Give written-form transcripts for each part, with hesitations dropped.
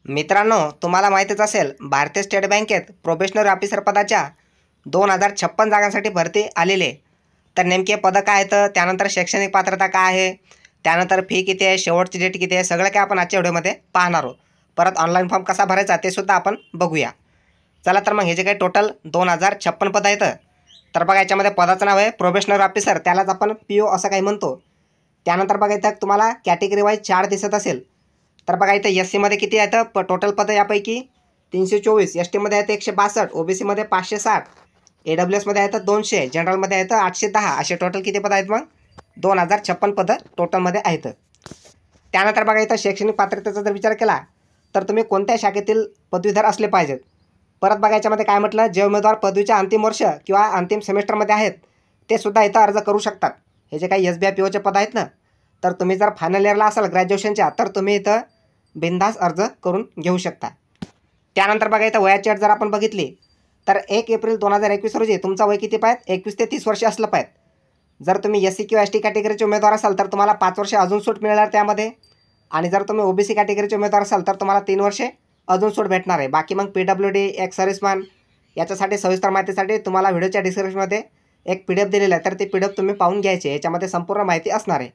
मित्रांनो, तुम्हाला माहितीच असेल भारतीय स्टेट बँकेत प्रोबेशनरी ऑफिसर पदाच्या 2056 जागांसाठी भरती आलेली आहे. तर नेमके पदं काय आहेत, त्यानंतर शैक्षणिक पात्रता काय आहे, त्यानंतर फी किती आहे, शेवटची डेट किती आहे, सगळं काय आपण आजच्या व्हिडिओमध्ये पाहणार आहोत. परत ऑनलाईन फॉर्म कसा भरायचा ते सुद्धा आपण बघूया. चला तर मग हे जे काही टोटल 2056 पदं आहेत, तर बघा याच्यामध्ये पदाचं नाव आहे प्रोबेशनरी ऑफिसर, त्यालाच आपण PO असं काही म्हणतो. त्यानंतर बघा इथं तुम्हाला कॅटेगरी वाईज 4 दिसत असेल. तर बघा इथं SC किती आहेत टोटल पदं, यापैकी 324, ST आहेत 162, OBC 560, AWS आहेत 200, जनरलमध्ये आहेत 810, असे टोटल किती पदं आहेत मग 2056 पदं टोटलमध्ये आहेत. त्यानंतर बघा इथं शैक्षणिक पात्रतेचा जर विचार केला तर तुम्ही कोणत्या शाखेतील पदवीधर असले पाहिजेत. परत बघा याच्यामध्ये काय म्हटलं, जे उमेदवार पदवीच्या अंतिम वर्ष किंवा अंतिम सेमेस्टरमध्ये आहेत ते सुद्धा इथं अर्ज करू शकतात. हे जे काही SBI POचे पद आहेत ना, तर तुम्ही जर फायनल इयरला असाल ग्रॅज्युएशनच्या तर तुम्ही इथं बिनधास्त अर्ज करून घेऊ शकता. त्यानंतर बघा इथं वयाची अट जर आपण बघितली तर 1 एप्रिल 2021 रोजी तुमचा वय किती पाहिजे, 21 ते 30 वर्ष असलं पाहिजे. जर तुम्ही SC किंवा ST कॅटेगरीचे उमेदवार असाल तर तुम्हाला 5 वर्ष अजून सूट मिळणार त्यामध्ये, आणि जर तुम्ही OBC कॅटेगरीचे उमेदवार असाल तर तुम्हाला 3 वर्षे अजून सूट भेटणार आहे. बाकी मग PWD, एक्स सर्व्हिसमॅन याच्यासाठी सविस्तर माहितीसाठी तुम्हाला व्हिडिओच्या डिस्क्रिप्शनमध्ये एक PDF दिलेला आहे, तर ते PDF तुम्ही पाहून घ्यायचे. याच्यामध्ये संपूर्ण माहिती असणार आहे.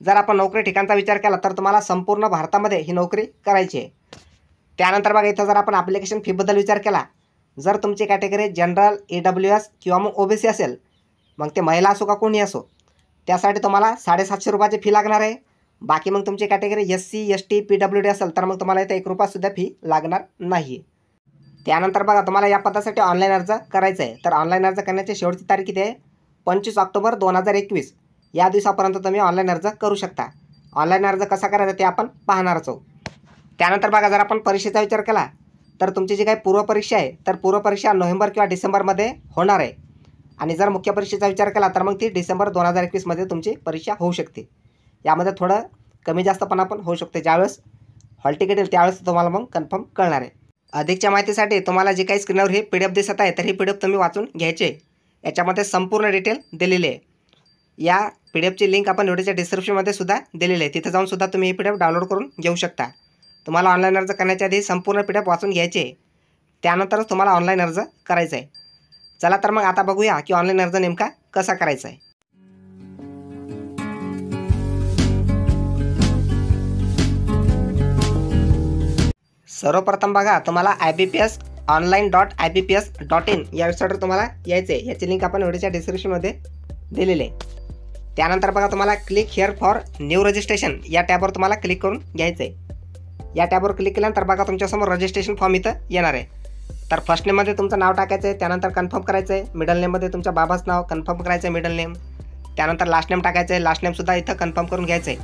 जर आपण नोकरी ठिकाणचा विचार केला तर तुम्हाला संपूर्ण भारतामध्ये ही नोकरी करायची आहे. त्यानंतर बघा इथं जर आपण ॲप्लिकेशन फीबद्दल विचार केला, जर तुमची कॅटेगरी जनरल, AWS किंवा मग OBC असेल, मग ते महिला असो का कोणी असो, त्यासाठी तुम्हाला 750 रुपयाची फी लागणार आहे. बाकी मग तुमची कॅटेगरी SC, ST, PWD असेल तर मग तुम्हाला इथं 1 रुपयासुद्धा फी लागणार नाही. त्यानंतर बघा तुम्हाला या पदासाठी ऑनलाईन अर्ज करायचा आहे. तर ऑनलाईन अर्ज करण्याची शेवटची तारीख किती आहे, 25 ऑक्टोबर 2021 या दिवसापर्यंत तुम्ही ऑनलाईन अर्ज करू शकता. ऑनलाईन अर्ज कसा करायचा ते आपण पाहणारच आहोत. त्यानंतर बघा जर आपण परीक्षेचा विचार केला तर तुमची जी काही पूर्वपरीक्षा आहे तर पूर्वपरीक्षा नोव्हेंबर किंवा डिसेंबरमध्ये होणार आहे. आणि जर मुख्य परीक्षेचा विचार केला तर मग ती डिसेंबर 2021 तुमची परीक्षा होऊ शकते. यामध्ये थोडं कमी जास्तपणा पण होऊ शकते. ज्यावेळेस हॉल तिकीट येईल त्यावेळेस तुम्हाला मग कन्फर्म कळणार आहे. अधिकच्या माहितीसाठी तुम्हाला जी काही स्क्रीनवर ही PDF दिसत आहे तर ही PDF तुम्ही वाचून घ्यायचे. याच्यामध्ये संपूर्ण डिटेल दिलेली आहे. या PDFची लिंक आपण व्हिडिओच्या डिस्क्रिप्शनमध्ये सुद्धा दिलेली आहे. तिथे जाऊन सुद्धा तुम्ही ही PDF डाउनलोड करून घेऊ शकता. तुम्हाला ऑनलाईन अर्ज करण्याच्या आधी संपूर्ण PDF वाचून घ्यायचे, त्यानंतरच तुम्हाला ऑनलाईन अर्ज करायचा आहे. चला तर मग आता बघूया की ऑनलाईन अर्ज नेमका कसा करायचा आहे. सर्वप्रथम बघा तुम्हाला ibpsonline.ibps.in या वेबसाईटवर तुम्हाला यायचं आहे. याची लिंक आपण व्हिडिओच्या डिस्क्रिप्शनमध्ये दिलेली आहे. त्यानंतर बघा तुम्हाला click here for new registration या टॅबवर तुम्हाला क्लिक करून घ्यायचं आहे. या टॅबवर क्लिक केल्यानंतर बघा तुमच्यासमोर रजिस्ट्रेशन फॉर्म इथं येणार आहे. तर फर्स्ट नेममध्ये तुमचं नाव टाकायचं आहे, त्यानंतर कन्फर्म करायचं आहे. मिडल नेममध्ये तुमच्या बाबाचं नाव कन्फर्म करायचं आहे, मिडल नेम. त्यानंतर लास्ट नेम टाकायचं आहे, लास्ट नेमसुद्धा इथं कन्फर्म करून घ्यायचं आहे.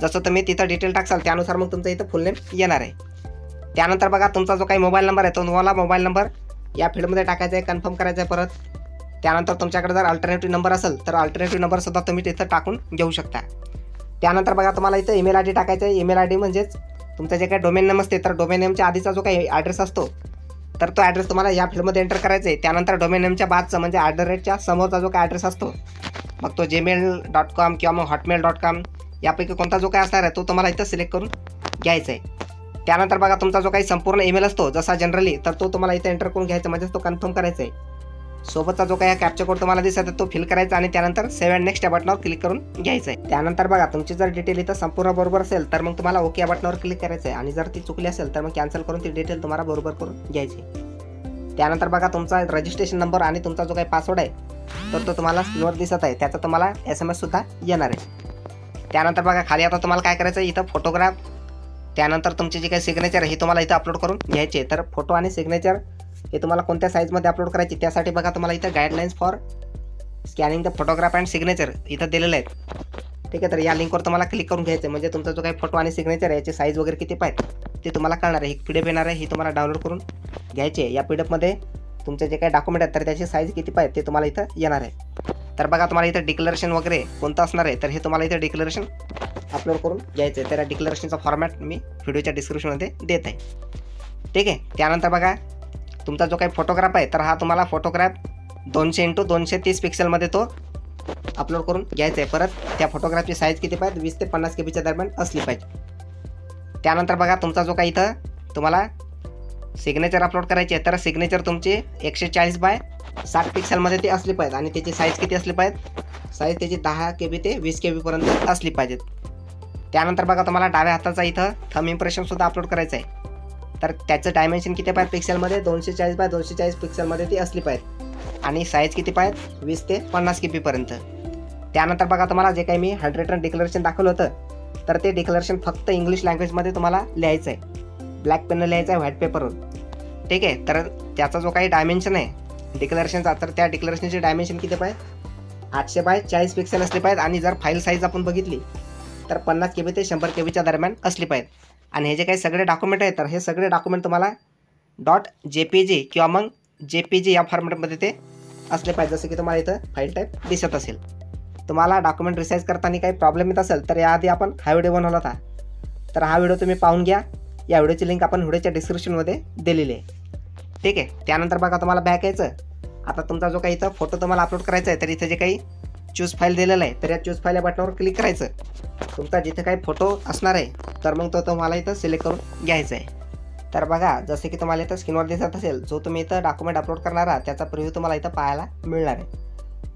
जसं तुम्ही तिथं डिटेल टाकसाल त्यानुसार मग तुमचं इथं फुल नेम येणार आहे. त्यानंतर बघा तुमचा जो काही मोबाईल नंबर आहे तो तुम्हाला मोबाईल नंबर या फील्डमध्ये टाकायचा आहे, कन्फर्म करायचं आहे परत. त्यानंतर तुमच्याकडे जर अल्टरनेटिव्ह नंबर असेल तर अल्टरनेटिव्ह नंबरसुद्धा तुम्ही तिथं टाकून घेऊ शकता. त्यानंतर बघा तुम्हाला इथं ईमेल ID टाकायचं आहे. ईमेल ID म्हणजेच तुमचं जे काही डोमेन नेम असते तर डोमेन नेमच्या आधीचा जो काही ॲड्रेस असतो तर तो ॲड्रेस तुम्हाला या फील्डमध्ये एंटर करायचा आहे. त्यानंतर डोमेन नेमच्या बादचं म्हणजे @ समोरचा जो काही ॲड्रेस असतो, मग तो gmail.com किंवा मग hotmail.com यापैकी कोणता जो काही असणार आहे तो तुम्हाला इथं सिलेक्ट करून घ्यायचा आहे. त्यानंतर बघा तुमचा जो काही संपूर्ण ईमेल असतो जसा जनरली तर तो तुम्हाला इथं एंटर करून घ्यायचा, म्हणजेच तो कन्फर्म करायचा आहे. सोबतचा जो काही कॅप्चा कोड तुम्हाला दिसत आहे तो फिल करायचा आणि त्यानंतर सेव्ह अँड नेक्स्ट या बटनावर क्लिक करून घ्यायचं आहे. त्यानंतर बघा तुमची जर डिटेल इथं संपूर्ण बरोबर असेल तर मग तुम्हाला ओके या बटनावर क्लिक करायचं आहे, आणि जर ती चुकली असेल तर मग कॅन्सल करून ती डिटेल तुम्हाला बरोबर करून घ्यायची. त्यानंतर बघा तुमचा रजिस्ट्रेशन नंबर आणि तुमचा जो काही पासवर्ड आहे तर तो तुम्हाला स्क्रीनवर दिसत आहे, त्याचा तुम्हाला SMS सुद्धा येणार आहे. त्यानंतर बघा खाली आता तुम्हाला काय करायचं आहे, इथं फोटोग्राफ, त्यानंतर तुमची जी काही सिग्नेचर आहे ही तुम्हाला इथं अपलोड करून घ्यायची आहे. तर फोटो आणि सिग्नेचर हे तुम्हाला कोणत्या साईजमध्ये अपलोड करायची त्यासाठी बघा तुम्हाला इथं guidelines for scanning the photograph and signature इथं दिलेलं आहे. ठीक आहे, तर या लिंकवर तुम्हाला क्लिक करून घ्यायचं आहे, म्हणजे तुमचा जो काही फोटो आणि सिग्नेचर आहे याची साईज वगैरे किती पाहिजे ते तुम्हाला कळणार आहे. एक PDF येणार आहे, ही तुम्हाला डाउनलोड करून घ्यायची आहे. या PDFमध्ये तुमचे जे काही डॉक्युमेंट आहेत तर त्याची साईज किती पाहिजे ते तुम्हाला इथं येणार आहे. तर बघा तुम्हाला इथं डिक्लरेशन वगैरे कोणतं असणार आहे तर हे तुम्हाला इथं डिक्लरेशन अपलोड करून घ्यायचं आहे. तर या डिक्लरेशनचा फॉर्मॅट मी व्हिडिओच्या डिस्क्रिप्शनमध्ये देत आहे. ठीक आहे. त्यानंतर बघा तुमचा जो काही फोटोग्राफ आहे तर हा तुम्हाला फोटोग्राफ 200x230 पिक्सेलमध्ये तो अपलोड करून घ्यायचं आहे. परत त्या फोटोग्राफची साईज किती पाहिजे, 20 ते 50 KB दरम्यान असली पाहिजे. त्यानंतर बघा तुमचा जो काही इथं तुम्हाला सिग्नेचर अपलोड करायची आहे, तर सिग्नेचर तुमची 140x60 पिक्सलमध्ये ती असली पाहिजे आणि त्याची साईज किती असली पाहिजे, साईज त्याची 10 KB ते 20 KB पर्यंत असली पाहिजेत. त्यानंतर बघा तुम्हाला डाव्या हाताचा इथं थंब इम्प्रेशनसुद्धा अपलोड करायचं आहे, तर त्याचं डायमेन्शन किती पाहिजे पिक्सलमध्ये 240x240 पिक्सलमध्ये ती असली पाहिजे आणि साईज किती पाहिजे 20 ते 50 KB पर्यंत. त्यानंतर बघा तुम्हाला जे काही मी 100 रन डिक्लेरेशन दाखवलं होतं, तर ते डिक्लेरेशन फक्त इंग्लिश लँग्वेजमध्ये तुम्हाला लिहायचं आहे, ब्लॅक पेननं लिहायचं आहे व्हाईट पेपरवर. ठीक आहे, तर त्याचा जो काही डायमेन्शन आहे डिक्लेरेशनचा, तर त्या डिक्लेरेशनचे डायमेन्शन किती पाहिजे 800x40 पिक्सल असले पाहिजे आणि जर फाईल साईज आपण बघितली तर 50 KB ते 100 KBच्या दरम्यान असली पाहिजे. आणि हे जे काही सगळे डॉक्युमेंट आहेत, तर हे सगळे डॉक्युमेंट तुम्हाला .jpg किंवा मग JPG या फॉर्मॅटमध्ये ते असले पाहिजे, जसं की तुम्हाला इथं फाईल टाईप दिसत असेल. तुम्हाला डॉक्युमेंट रिसाईज करताना काही प्रॉब्लेम येत असेल तर याआधी आपण हा व्हिडिओ बनवला होता, तर हा व्हिडिओ तुम्ही पाहून घ्या. या व्हिडिओची लिंक आपण व्हिडिओच्या डिस्क्रिप्शनमध्ये दिलेली आहे. ठीक आहे, त्यानंतर बघा तुम्हाला बॅक यायचं. आता तुमचा जो काही इथं फोटो तुम्हाला अपलोड करायचा आहे, तर इथं जे काही चूज फाईल दिलेलं आहे, तर या चूज फाईल या बटनावर क्लिक करायचं. तुमचा जिथे काही फोटो असणार आहे, तर मग तो तुम्हाला इथं सिलेक्ट करून घ्यायचा आहे. तर बघा जसे की तुम्हाला इथं स्क्रीनवर दिसत असेल, जो तुम्ही इथं डॉक्युमेंट अपलोड करणार आहात त्याचा प्रिव्ह्यू तुम्हाला इथं पाहायला मिळणार आहे.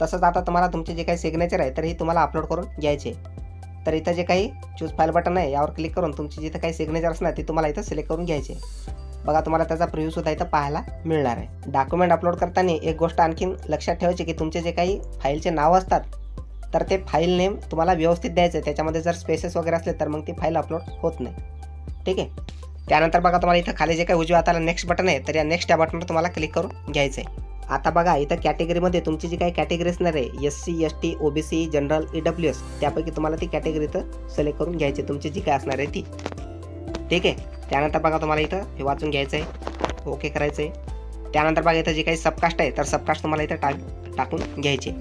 तसंच आता तुम्हाला तुमचे जे काही सिग्नेचर आहे, तर ही तुम्हाला अपलोड करून घ्यायचे. तर इथं जे काही चूज फाईल बटन आहे यावर क्लिक करून तुमची जिथं काही सिग्नेचर असणार ती तुम्हाला इथं सिलेक्ट करून घ्यायचे. बघा तुम्हाला त्याचा प्रिव्ह्यूसुद्धा इथं पाहायला मिळणार आहे. डॉक्युमेंट अपलोड करताना एक गोष्ट आणखीन लक्षात ठेवायची की तुमचे जे काही फाईलचे नाव असतात, तर ते फाईल नेम तुम्हाला व्यवस्थित द्यायचं आहे. त्याच्यामध्ये जर स्पेसेस वगैरे असले तर मग ती फाईल अपलोड होत नाही. ठीक आहे, त्यानंतर बघा तुम्हाला इथं खाली जे काही उजव्या हाताला नेक्स्ट बटन आहे, तर या नेक्स्ट या बटनवर तुम्हाला क्लिक करून घ्यायचं आहे. आता बघा इथं कॅटेगरीमध्ये तुमची जी काही कॅटेगरी असणार आहे SC ST OBC general EWS, त्यापैकी तुम्हाला ती कॅटेगरी इथं सिलेक्ट करून घ्यायची तुमची जी काय असणार आहे ती. ठीक आहे, त्यानंतर बघा तुम्हाला इथं हे वाचून घ्यायचं आहे, ओके करायचं आहे. त्यानंतर बघा इथं जी काही सबकास्ट आहे, तर सबकास्ट तुम्हाला इथं टाकून घ्यायची.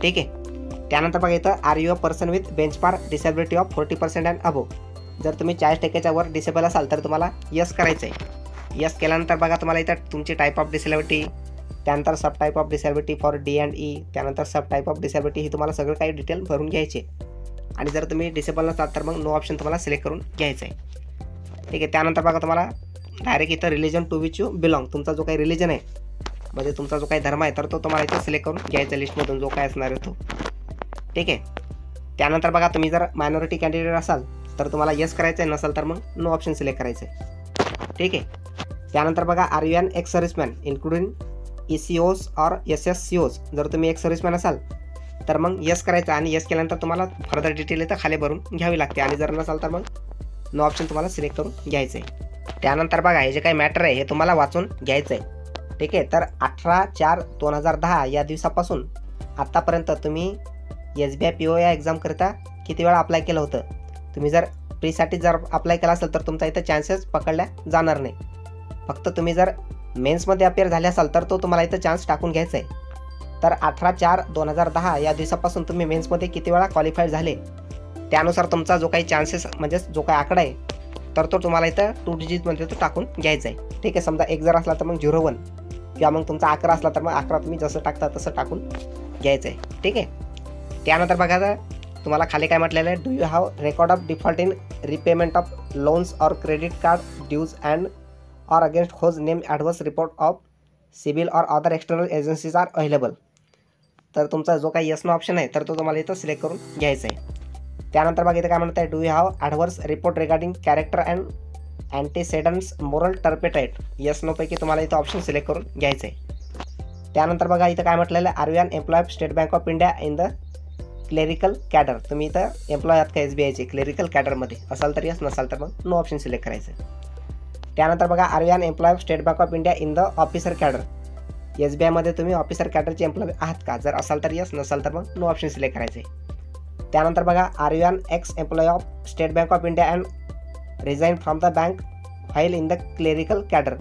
ठीक आहे, त्यानंतर बघा इथं are you a person with benchmark disability of 40% and above. जर तुम्ही 40% वर डिसेबल असाल तर तुम्हाला यस करायचं आहे. यस केल्यानंतर बघा तुम्हाला इथं तुमची टाईप ऑफ डिसेबिलिटी, त्यानंतर sub type of disability for D&E, त्यानंतर सब टाईप ऑफ डिसेबिलिटी, ही तुम्हाला सगळं काही डिटेल भरून घ्यायचे. आणि जर तुम्ही डिसेबल नसाल तर मग नो ऑप्शन तुम्हाला सिलेक्ट करून घ्यायचं आहे. ठीक आहे, त्यानंतर बघा तुम्हाला डायरेक्ट इथं religion to which you belong, तुमचा जो काही रिलिजन आहे म्हणजे तुमचा जो काही धर्म आहे, तर तो तुम्हाला इथं सिलेक्ट करून घ्यायचा लिस्टमधून जो काय असणार आहे तो. ठीक आहे, त्यानंतर बघा तुम्ही जर मायनॉरिटी कॅन्डिडेट असाल तर तुम्हाला यस करायचं आहे, नसाल तर मग नो ऑप्शन सिलेक्ट करायचं आहे. ठीक आहे, त्यानंतर बघा are you an ex serviceman including ECOs और SSCOs. जर तुम्ही एक सर्व्हिसमॅन असाल तर मग यस करायचं आणि यस केल्यानंतर तुम्हाला फर्दर डिटेल इथं खाली भरून घ्यावी लागते आणि जर नसाल तर मग नो ऑप्शन तुम्हाला सिलेक्ट करून घ्यायचं आहे. त्यानंतर बघा हे जे काही मॅटर आहे हे तुम्हाला वाचून घ्यायचं आहे. ठीक आहे, तर 18/4/2010 या दिवसापासून आत्तापर्यंत तुम्ही SBI PO या एक्झामकरिता किती वेळा अप्लाय केलं होतं. तुम्ही जर प्रीसाठी जर अप्लाय केला असेल तर तुमचा इथं चान्सेस पकडल्या जाणार नाही. फक्त तुम्ही जर मेन्समध्ये अपेअर झाले असाल तर तो तुम्हाला इथं चान्स टाकून घ्यायचा आहे. तर 18/4/2010 या दिवसापासून तुम्ही मेन्समध्ये किती वेळा क्वालिफाईड झाले त्यानुसार तुमचा जो काही चान्सेस म्हणजे जो काही आकडा आहे तर तो तुम्हाला इथं 2 डिजिटमध्ये तो टाकून घ्यायचा आहे. ठीक आहे, समजा 1 जर असला तर मग 01 किंवा मग तुमचा 11 असला तर मग 11 तुम्ही जसं टाकता तसं टाकून घ्यायचं आहे. ठीक आहे, त्यानंतर बघा तुम्हाला खाली काय म्हटलेलं आहे, do you have record of default in repayment of loans और credit card dues and or against whose name adverse report of civil or other external agencies are available. तर तुमचा जो काही यस नो ऑप्शन आहे तर तो तुम्हाला इथं सिलेक्ट करून घ्यायचा आहे. त्यानंतर बघा इथं काय म्हणत आहे, do you have adverse report regarding character and antecedents moral turpitude. Yes no पैकी तुम्हाला इथं ऑप्शन सिलेक्ट करून घ्यायचं आहे. त्यानंतर बघा इथं काय म्हटलेलं आहे, are you an employee of State Bank of India in the clerical cadre. तुम्ही इथं एम्प्लॉय आहात का SBIचे क्लेरिकल कॅडरमध्ये असाल तर यस, नसाल तर मग नो ऑप्शन सिलेक्ट करायचं आहे. त्यानंतर बघा are you an employee of State Bank of India in the officer cadre. SBIमध्ये तुम्ही ऑफिसर कॅडरचे एम्प्लॉय आहात का, जर असाल तर यस, नसाल तर मग नो ऑप्शन सिलेक्ट करायचे. त्यानंतर बघा are you an ex employee of State Bank of India and resign from the bank file in the clerical cadre.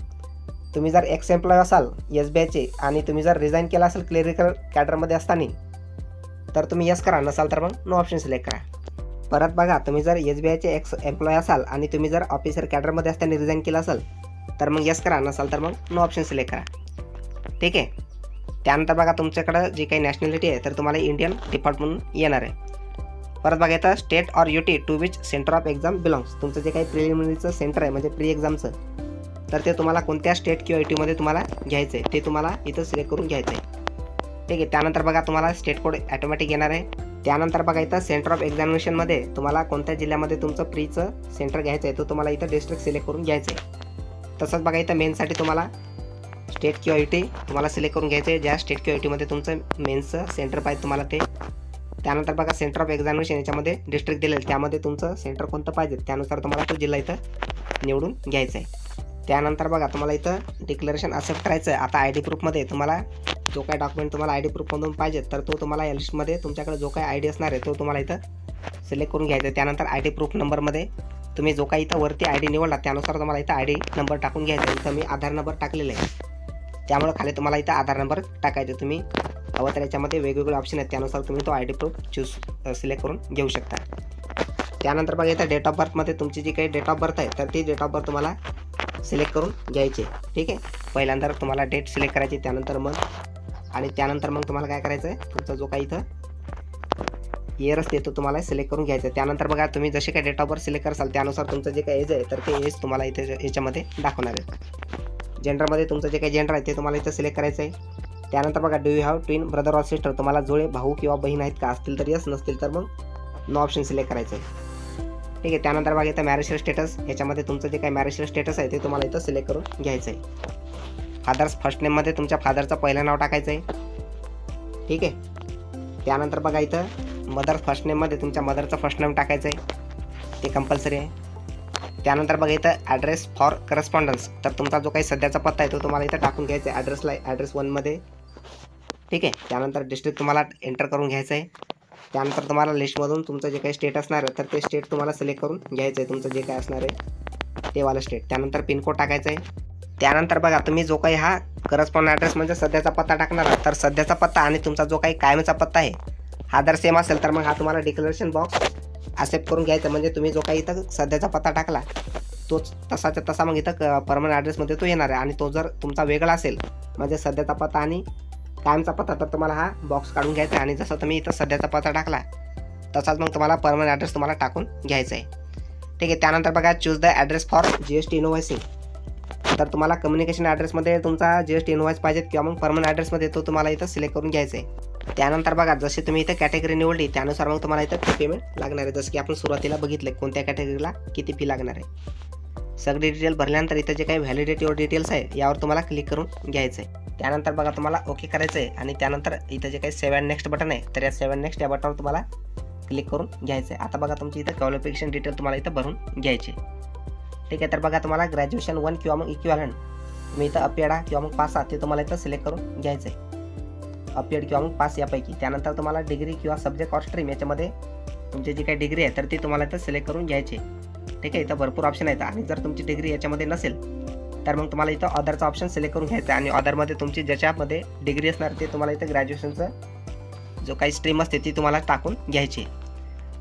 तुम्ही जर एक्स एम्प्लॉय असाल SBIचे आणि तुम्ही जर रिझाईन केला असेल क्लेरिकल कॅडरमध्ये असताना तर तुम्ही यस करा, नसाल तर मग नो ऑप्शन सिलेक्ट करा. परत बघा तुम्ही जर SBIचे एक्स एम्प्लॉय असाल आणि तुम्ही जर ऑफिसर कॅडरमध्ये असताना रिझाईन केलं असेल तर मग यस करा, नसाल तर मग नो ऑप्शन सिलेक्ट करा. ठीक आहे, त्यानंतर बघा तुमच्याकडं जी काही नॅशनॅलिटी आहे तर तुम्हाला इंडियन डिफॉल्ट म्हणून येणार आहे. परत बघा इथं state or UT to which centre of exam belongs. तुमचं जे काही प्रिलिमिनरीचं सेंटर आहे म्हणजे प्री एक्झामचं, तर ते तुम्हाला कोणत्या स्टेट किंवा युटीमध्ये तुम्हाला घ्यायचं आहे ते तुम्हाला इथं सिलेक्ट करून घ्यायचं आहे. ठीक आहे. त्यानंतर बघा तुम्हाला स्टेट कोड ॲटोमॅटिक येणार आहे. त्यानंतर बघा इथं सेंटर ऑफ एक्झामिनेशनमध्ये तुम्हाला कोणत्या जिल्ह्यामध्ये तुमचं प्रीचं सेंटर घ्यायचं आहे तो तुम्हाला इथं डिस्ट्रिक्ट सिलेक्ट करून घ्यायचं आहे. तसंच बघा इथं मेन्ससाठी तुम्हाला स्टेट किंवा युटी तुम्हाला सिलेक्ट करून घ्यायचं आहे, ज्या स्टेट किंवा युटीमध्ये तुमचं मेन्सचं सेंटर पाहिजे तुम्हाला ते. त्यानंतर बघा सेंटर ऑफ एक्झामिनेशन याच्यामध्ये डिस्ट्रिक्ट दिलेलं त्यामध्ये तुमचं सेंटर कोणतं पाहिजे त्यानुसार तुम्हाला तो जिल्हा इथं निवडून घ्यायचा आहे. त्यानंतर बघा तुम्हाला इथं डिक्लेरेशन ॲक्सेप्ट करायचं आहे. आता आय डी प्रूफमध्ये तुम्हाला जो काय डॉक्युमेंट तुम्हाला आय डी प्रूफमधून पाहिजे तर तो तुम्हाला या लिस्टमध्ये तुमच्याकडे जो काय आय डी असणार आहे तो तुम्हाला इथं सिलेक्ट करून घ्यायचा आहे. त्यानंतर आय डी प्रूफ नंबरमध्ये तुम्ही जो काही इथं वरती आय डी निवडला त्यानुसार तुम्हाला इथं आय डी नंबर टाकून घ्यायचा आहे. इथं मी आधार नंबर टाकलेला आहे त्यामुळे खाली तुम्हाला इथं आधार नंबर टाकायचे. तुम्ही हवं तर याच्यामध्ये वेगवेगळे ऑप्शन आहेत त्यानुसार तुम्ही तो आय डी प्रूफ सिलेक्ट करून घेऊ शकता. त्यानंतर बघा इथं डेट ऑफ बर्थमध्ये तुमची जी काही डेट ऑफ बर्थ आहे तर ती डेट ऑफ बर्थ तुम्हाला सिलेक्ट करून घ्यायची. ठीक आहे. पहिल्यांदा तुम्हाला डेट सिलेक्ट करायची, त्यानंतर मंथ आणि त्यानंतर मग तुम्हाला काय करायचं आहे तुमचा जो काही इथं इयर असते तो तुम्हाला सिलेक्ट करून घ्यायचा आहे. त्यानंतर बघा तुम्ही जसे काही डेट ऑफ बर्थ सिलेक्ट कराल त्यानुसार तुमचं जे काही एज आहे तर ते एज तुम्हाला इथे याच्यामध्ये दाखवणार आहे. जेंडरमध्ये तुमचं जे काही जेंडर आहे ते तुम्हाला इथं सिलेक्ट करायचं आहे. त्यानंतर बघा do you have twin brother or sister, तुम्हाला जोडे भाऊ किंवा बहीण आहेत का, असतील तर यस, नसतील तर मग नो ऑप्शन सिलेक्ट करायचं आहे. ठीक आहे. त्यानंतर बघा इथं मॅरिजल स्टेटस, याच्यामध्ये तुमचं जे काही मॅरिजल स्टेटस आहे ते तुम्हाला इथं सिलेक्ट करून घ्यायचं आहे. फादर्स फर्स्ट नेममध्ये तुमच्या फादरचं पहिलं नाव टाकायचं आहे. ठीक आहे. त्यानंतर बघा इथं मदर फर्स्ट नेममध्ये तुमच्या मदरचं फर्स्ट नेम टाकायचं आहे, ते कंपल्सरी आहे. त्यानंतर बघा इथं ॲड्रेस फॉर करस्पॉन्डन्स, तर तुमचा जो काही सध्याचा पत्ता आहे तो तुम्हाला इथं टाकून घ्यायचा आहे ॲड्रेस 1मध्ये. ठीक आहे. त्यानंतर डिस्ट्रिक्ट तुम्हाला एंटर करून घ्यायचं आहे. त्यानंतर तुम्हाला लिस्टमधून तुमचं जे काही स्टेट असणार आहे तर ते स्टेट तुम्हाला सिलेक्ट करून घ्यायचं आहे, तुमचं जे काय असणार आहे ते वाला स्टेट. त्यानंतर पिनकोड टाकायचं आहे. त्यानंतर बघा तुम्ही जो काही हा करस्पॉन्ड ॲड्रेस म्हणजे सध्याचा पत्ता टाकणार आहे तर सध्याचा पत्ता आणि तुमचा जो काही कायमचा पत्ता आहे हा जर सेम असेल तर मग हा तुम्हाला डिक्लेरेशन बॉक्स ॲक्सेप्ट करून घ्यायचा. म्हणजे तुम्ही जो काही इथं सध्याचा पत्ता टाकला तोच तसाच्या तसा मग इथं परमनंट ॲड्रेसमध्ये तो येणार आहे. आणि तो जर तुमचा वेगळा असेल म्हणजे सध्याचा पत्ता आणि कायमचा पत्ता तर तुम्हाला हा बॉक्स काढून घ्यायचा आहे. आणि जसं तुम्ही इथं सध्याचा पत्ता टाकला तसाच मग तुम्हाला परमनंट ॲड्रेस तुम्हाला टाकून घ्यायचा आहे. ठीक आहे. त्यानंतर बघा choose the address for GST इनव्हॉइसिंग, तर तुम्हाला कम्युनिकेशन ॲड्रेसमध्ये तुमचा GST इनव्हॉइस पाहिजेत किंवा मग परमनंट ॲड्रेसमध्ये तो तुम्हाला इथं सिलेक्ट करून घ्यायचा आहे. त्यानंतर बघा जसे तुम्ही इथं कॅटेगरी निवडली त्यानुसार मग तुम्हाला इथं फी पेमेंट लागणार आहे. जसं की आपण सुरुवातीला बघितलं कोणत्या कॅटेगरीला किती फी लागणार आहे. सगळे डिटेल भरल्यानंतर इथं जे काही व्हॅलिडिटी और डिटेल्स आहे यावर तुम्हाला क्लिक करून घ्यायचं आहे. त्यानंतर बघा तुम्हाला ओके करायचं आहे आणि त्यानंतर इथं जे काही सेव्ह अँड नेक्स्ट बटन आहे तर या सेव्ह अँड नेक्स्ट या बटनवर तुम्हाला क्लिक करून घ्यायचं आहे. आता बघा तुमची इथं क्वालिफिकेशन डिटेल तुम्हाला इथं भरून घ्यायची. ठीक आहे. तर बघा तुम्हाला ग्रॅज्युएशन 1 किंवा मग इक्विव्हॅलंट तुम्ही इथं अपियर्ड किंवा मग पास आहात ते तुम्हाला इथं सिलेक्ट करून घ्यायचं आहे, अपियर्ड किंवा मग पास यापैकी. त्यानंतर तुम्हाला डिग्री किंवा सब्जेक्ट ऑर स्ट्रीम याच्यामध्ये तुमची जी काही डिग्री आहे तर ती तुम्हाला इथं सिलेक्ट करून घ्यायची. ठीक आहे. इथं भरपूर ऑप्शन आहेत आणि जर तुमची डिग्री याच्यामध्ये नसेल तर मग तुम्हाला इथं अदरचा ऑप्शन सिलेक्ट करून घ्यायचा आहे. आणि अदरमध्ये तुमची ज्याच्यामध्ये डिग्री असणार ते तुम्हाला इथं ग्रॅज्युएशनचं जो काही स्ट्रीम असते ती तुम्हाला टाकून घ्यायची.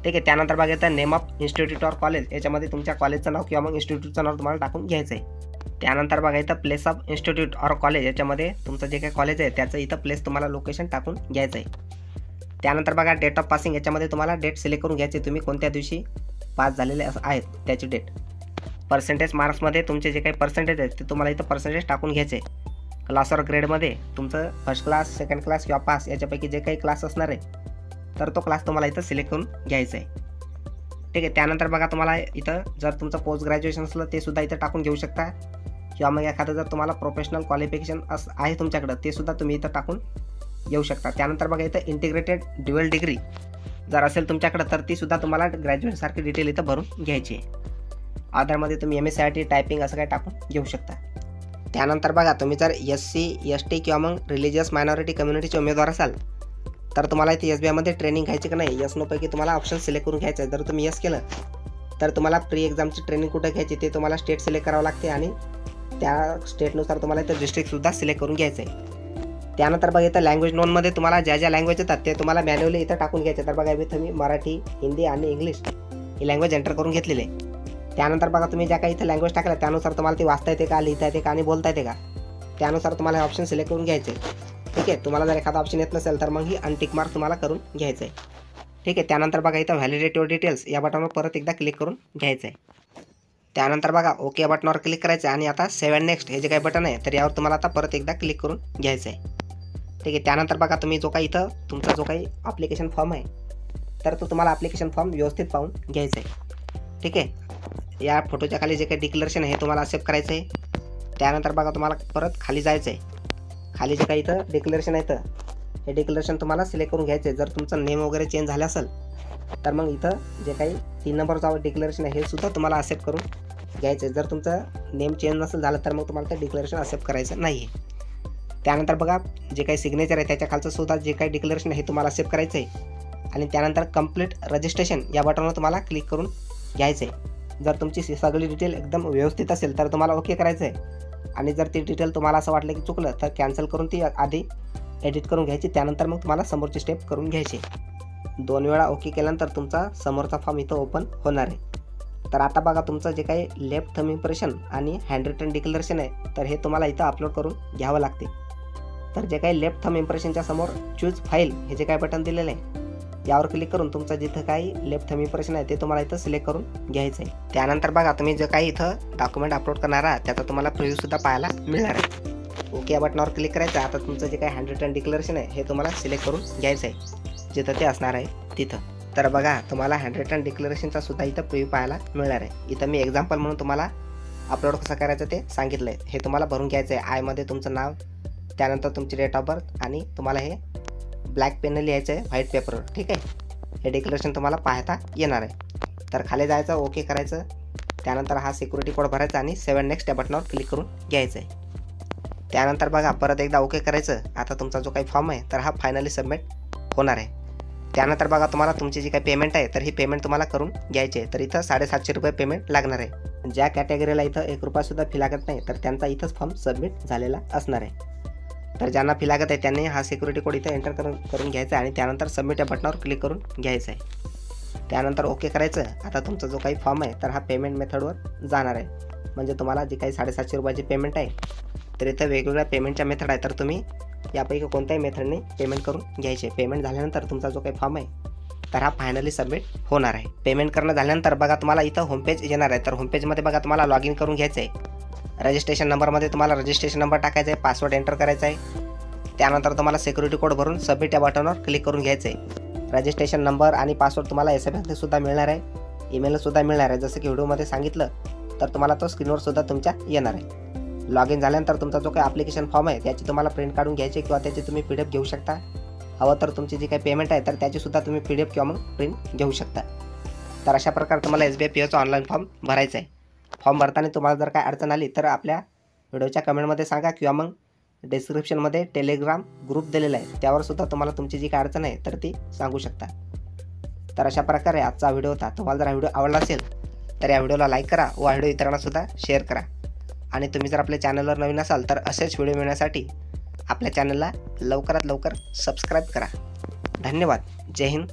ठीक आहे. त्यानंतर बघा इथं name of institute or college, याच्यामध्ये तुमच्या कॉलेजचं नाव किंवा मग इन्स्टिट्यूटचं नाव तुम्हाला टाकून घ्यायचं आहे. त्यानंतर बघा इथं place of institute or college, याच्यामध्ये तुमचं जे काही कॉलेज आहे त्याचं इथं प्लेस तुम्हाला लोकेशन टाकून घ्यायचं आहे. त्यानंतर बघा डेट ऑफ पासिंग, याच्यामध्ये तुम्हाला डेट सिलेक्ट करून घ्यायची, तुम्ही कोणत्या दिवशी पास झालेले आहेत त्याची डेट. पर्सेंटेज मार्क्समध्ये तुमचे जे काही पर्सेंटेज आहेत ते तुम्हाला इथं पर्सेंटेज टाकून घ्यायचे. क्लास ऑर ग्रेडमध्ये तुमचं फर्स्ट क्लास, सेकंड क्लास किंवा पास याच्यापैकी जे काही क्लास असणार आहे तर तो क्लास तुम्हाला इथं सिलेक्ट करून घ्यायचा आहे. ठीक आहे. त्यानंतर बघा तुम्हाला इथं जर तुमचं पोस्ट ग्रॅज्युएशन असलं ते सुद्धा इथं टाकून घेऊ शकता किंवा मग एखादं जर तुम्हाला प्रोफेशनल क्वालिफिकेशन आहे तुमच्याकडं ते सुद्धा तुम्ही इथं टाकून घेऊ शकता. त्यानंतर बघा इथं इंटिग्रेटेड ड्युअल डिग्री जर असेल तुमच्याकडं तर ती सुद्धा तुम्हाला ग्रॅज्युएशनसारखी डिटेल इथं भरून घ्यायची आहे. आधारमध्ये तुम्ही MSc टायपिंग असं काय टाकून घेऊ शकता. त्यानंतर बघा तुम्ही जर SC ST किंवा मग रिलिजियस मायनॉरिटी कम्युनिटीचे उमेदवार असाल तर तुम्हाला इथे SBIमध्ये ट्रेनिंग घ्यायची की नाही, यस नोपैकी तुम्हाला ऑप्शन सिलेक्ट करून घ्यायचं आहे. जर तुम्ही यस केलं तर तुम्हाला प्री एक्झामची ट्रेनिंग कुठं घ्यायची ते तुम्हाला स्टेट सिलेक्ट करावं लागते आणि त्या स्टेटनुसार तुम्हाला इथं डिस्ट्रिक्टसुद्धा सिलेक्ट करून घ्यायचं आहे. त्यानंतर बघा इथं लँग्वेज नोनमध्ये तुम्हाला ज्या ज्या लँग्वेज येतात ते तुम्हाला मॅन्युअली इथं टाकून घ्यायचे. तर बघा इथं मी मराठी, हिंदी आणि इंग्लिश ही लँग्वेज एंटर करून घेतलेली आहे. त्यानंतर बघा तुम्ही ज्या काही इथं लँग्वेज टाकल्या त्यानुसार तुम्हाला ती वाचता येते का, लिहिता येते का आणि बोलता येते का त्यानुसार तुम्हाला हे ऑप्शन सिलेक्ट करून घ्यायचे. ठीक आहे. तुम्हाला जर एखादा ऑप्शन येत नसेल तर मग ही अनटिक मार्क तुम्हाला करून घ्यायचं आहे. ठीक आहे. त्यानंतर बघा इथं व्हॅलिडेट युअर डिटेल्स या बटनवर परत एकदा क्लिक करून घ्यायचं आहे. त्यानंतर बघा ओके या बटनावर क्लिक करायचं आहे आणि आता सेव्ह अँड नेक्स्ट हे जे काही बटन आहे तर यावर तुम्हाला आता परत एकदा क्लिक करून घ्यायचं आहे. ठीक आहे. त्यानंतर बघा तुम्ही जो काही इथं तुमचा जो काही ॲप्लिकेशन फॉर्म आहे तर तो तुम्हाला ॲप्लिकेशन फॉर्म व्यवस्थित पाहून घ्यायचा आहे. ठीक आहे. या फोटोच्या खाली जे काही डिक्लेरेशन आहे हे तुम्हाला एक्सेप्ट करायचं आहे. त्यानंतर बघा तुम्हाला परत खाली जायचं आहे. खाली जे काही इथं डिक्लेरेशन आहे तर हे डिक्लेरेशन तुम्हाला सिलेक्ट करून घ्यायचं आहे. जर तुमचं नेम वगैरे चेंज झालं असेल तर मग इथं जे काही 3 नंबरचं डिक्लेरेशन आहे हे सुद्धा तुम्हाला एक्सेप्ट करून घ्यायचं आहे. जर तुमचं नेम चेंज नसेल झालं तर मग तुम्हाला ते डिक्लेरेशन एक्सेप्ट करायचं नाही आहे. त्यानंतर बघा जे काही सिग्नेचर आहे त्याच्या खालचं सुद्धा जे काही डिक्लेरेशन आहे हे तुम्हाला एक्सेप्ट करायचं आहे. आणि त्यानंतर कंप्लीट रजिस्ट्रेशन या बटनवर तुम्हाला क्लिक करून घ्यायचं आहे. जर तुमची सगळी डिटेल एकदम व्यवस्थित असेल तर तुम्हाला ओके करायचं आहे. आणि जर ती डिटेल तुम्हाला असं वाटलं की चुकलं तर कॅन्सल करून ती आधी एडिट करून घ्यायची. त्यानंतर मग तुम्हाला समोरची स्टेप करून घ्यायची. 2 वेळा ओके केल्यानंतर तुमचा समोरचा फॉर्म इथं ओपन होणार आहे. तर आता बघा तुमचं जे काही लेफ्ट थंब इम्प्रेशन आणि हँड रिटन डिक्लेरेशन आहे तर हे तुम्हाला इथं अपलोड करून घ्यावं लागते. तर जे काही लेफ्ट थंब इम्प्रेशनच्या समोर चूज फाईल हे जे काही बटन दिलेलं आहे यावर क्लिक करून तुमचं जिथं काही लेफ्ट थंब इम्प्रेशन आहे ते तुम्हाला इथं सिलेक्ट करून घ्यायचं आहे. त्यानंतर बघा तुम्ही जे काही इथं डॉक्युमेंट अपलोड करणार आहात त्याचा तुम्हाला प्रिव्ह्यूसुद्धा पाहायला मिळणार आहे. ओके या बटनावर क्लिक करायचं. आता तुमचं जे काही हँड रिटन डिक्लेरेशन आहे हे तुम्हाला सिलेक्ट करून घ्यायचं आहे जिथं ते असणार आहे तिथं. तर बघा तुम्हाला हँड रिटन डिक्लेरेशनचा सुद्धा इथं प्रिव्ह्यू पाहायला मिळणार आहे. इथं मी एक्झाम्पल म्हणून तुम्हाला अपलोड कसं करायचं ते सांगितलं आहे. हे तुम्हाला भरून घ्यायचं आहे. आयमध्ये तुमचं नाव, त्यानंतर तुमची डेट ऑफ बर्थ आणि तुम्हाला हे ब्लॅक पेनने लिहायचं आहे व्हाईट पेपरवर. ठीक आहे. हे डिक्लेरेशन तुम्हाला पाहता येणार आहे. तर खाली जायचं, ओके करायचं. त्यानंतर हा सिक्युरिटी कोड भरायचा आणि सेव्ह अँड नेक्स्ट या बटनावर क्लिक करून घ्यायचं आहे. त्यानंतर बघा परत एकदा ओके करायचं. आता तुमचा जो काही फॉर्म आहे तर हा फायनली सबमिट होणार आहे. त्यानंतर बघा तुम्हाला तुमची जी काही पेमेंट आहे तर ही पेमेंट तुम्हाला करून घ्यायची आहे. तर इथं 750 रुपये पेमेंट लागणार आहे. ज्या कॅटेगरीला इथं 1 रुपयासुद्धा फी लागत नाही तर त्यांचा इथंच फॉर्म सबमिट झालेला असणार आहे. तर ज्यांना फी लागत आहे त्यांनी हा सिक्युरिटी कोड इथं एंटर करून घ्यायचा आहे आणि त्यानंतर सबमिट या बटनावर क्लिक करून घ्यायचं आहे. त्यानंतर ओके करायचं. आता तुमचा जो काही फॉर्म आहे तर हा पेमेंट मेथडवर जाणार आहे. म्हणजे तुम्हाला जी काही 750 रुपयाची पेमेंट आहे तर इथं वेगवेगळ्या पेमेंटच्या मेथड आहे तर तुम्ही यापैकी कोणत्याही मेथडने पेमेंट करून घ्यायचे. पेमेंट झाल्यानंतर तुमचा जो काही फॉर्म आहे तर हा फायनली सबमिट होणार आहे. पेमेंट करणं झाल्यानंतर बघा तुम्हाला इथं होमपेज येणार आहे. तर होमपेजमध्ये बघा तुम्हाला लॉग इन करून घ्यायचं आहे. रजिस्ट्रेशन नंबरमध्ये तुम्हाला रजिस्ट्रेशन नंबर टाकायचा आहे, पासवर्ड एंटर करायचा आहे. त्यानंतर तुम्हाला सिक्युरिटी कोड भरून सबमिट या बटनवर क्लिक करून घ्यायचं आहे. रजिस्ट्रेशन नंबर आणि पासवर्ड तुम्हाला SMS सुद्धा मिळणार आहे, ईमेलसुद्धा मिळणार आहे. जसं की व्हिडिओमध्ये सांगितलं तर तुम्हाला तो स्क्रीनवर सुद्धा तुमच्या येणार आहे. लॉग इन झाल्यानंतर तुमचा जो काही ॲप्लिकेशन फॉर्म आहे त्याची तुम्हाला प्रिंट काढून घ्यायची किंवा त्याची तुम्ही PDF घेऊ शकता. हवं तर तुमची जी काही पेमेंट आहे तर त्याचीसुद्धा तुम्ही PDF किंवा मग प्रिंट घेऊ शकता. तर अशा प्रकारे तुम्हाला SBI POचा ऑनलाईन फॉर्म भरायचा आहे. फॉर्म भरताना तुम्हाला जर काय अडचण आली तर आपल्या व्हिडिओच्या कमेंटमध्ये सांगा किंवा मग डिस्क्रिप्शनमध्ये टेलिग्राम ग्रुप दिलेला आहे त्यावर सुद्धा तुम्हाला तुमची जी काय अडचण आहे तर ती सांगू शकता. तर अशा प्रकारे आजचा व्हिडिओ होता. तुम्हाला जर हा व्हिडिओ आवडला असेल तर या व्हिडिओला लाईक करा व व्हिडिओ इतरांनासुद्धा शेअर करा. आणि तुम्ही जर आपल्या चॅनलवर नवीन असाल तर असेच व्हिडिओ मिळण्यासाठी आपल्या चॅनलला लवकरात लवकर सबस्क्राईब करा. धन्यवाद. जय हिंद,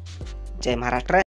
जय महाराष्ट्र.